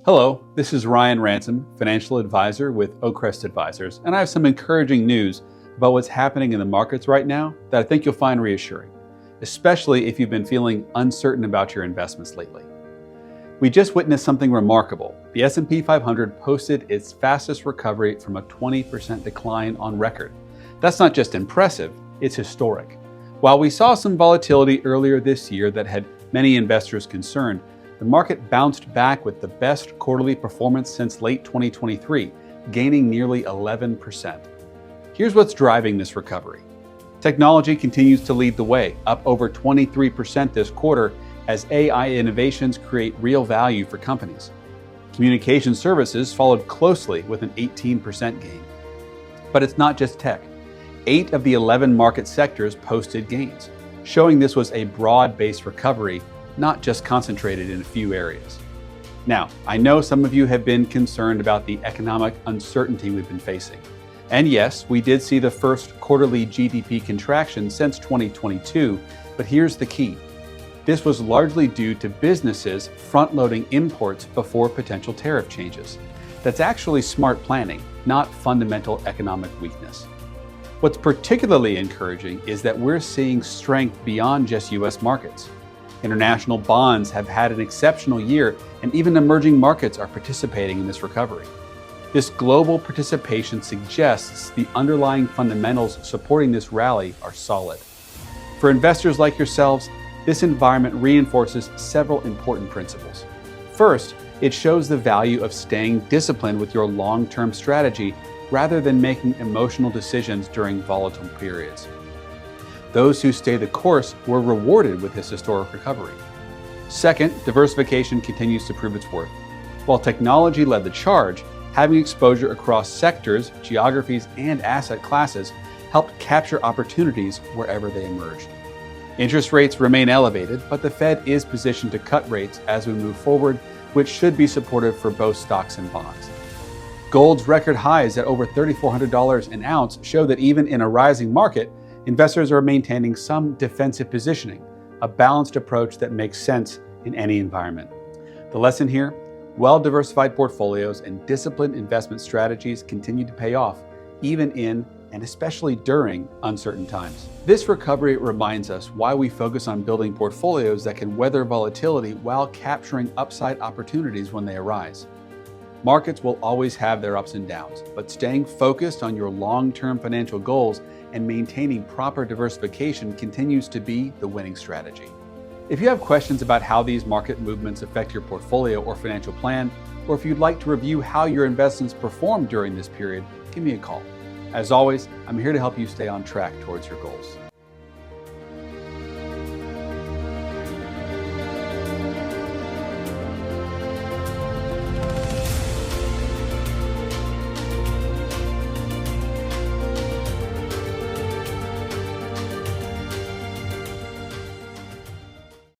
Hello, this is Ryan Ransom, financial advisor with Crest Advisors, and I have some encouraging news about what's happening in the markets right now that I think you'll find reassuring, especially if you've been feeling uncertain about your investments lately. We just witnessed something remarkable. The S&P 500 posted its fastest recovery from a 20% decline on record. That's not just impressive, it's historic. While we saw some volatility earlier this year that had many investors concerned, the market bounced back with the best quarterly performance since late 2023, gaining nearly 11%. Here's what's driving this recovery. Technology continues to lead the way, up over 23% this quarter as AI innovations create real value for companies. Communication services followed closely with an 18% gain. But it's not just tech. 8 of the 11 market sectors posted gains, showing this was a broad-based recovery, not just concentrated in a few areas. Now, I know some of you have been concerned about the economic uncertainty we've been facing. And yes, we did see the first quarterly GDP contraction since 2022, but here's the key. This was largely due to businesses front-loading imports before potential tariff changes. That's actually smart planning, not fundamental economic weakness. What's particularly encouraging is that we're seeing strength beyond just US markets. International bonds have had an exceptional year, and even emerging markets are participating in this recovery. This global participation suggests the underlying fundamentals supporting this rally are solid. For investors like yourselves, this environment reinforces several important principles. First, it shows the value of staying disciplined with your long-term strategy rather than making emotional decisions during volatile periods. Those who stay the course were rewarded with this historic recovery. Second, diversification continues to prove its worth. While technology led the charge, having exposure across sectors, geographies, and asset classes helped capture opportunities wherever they emerged. Interest rates remain elevated, but the Fed is positioned to cut rates as we move forward, which should be supportive for both stocks and bonds. Gold's record highs at over $3,400 an ounce show that even in a rising market, investors are maintaining some defensive positioning, a balanced approach that makes sense in any environment. The lesson here, well-diversified portfolios and disciplined investment strategies continue to pay off, even in and especially during uncertain times. This recovery reminds us why we focus on building portfolios that can weather volatility while capturing upside opportunities when they arise. Markets will always have their ups and downs, but staying focused on your long-term financial goals and maintaining proper diversification continues to be the winning strategy. If you have questions about how these market movements affect your portfolio or financial plan, or if you'd like to review how your investments performed during this period, give me a call. As always, I'm here to help you stay on track towards your goals.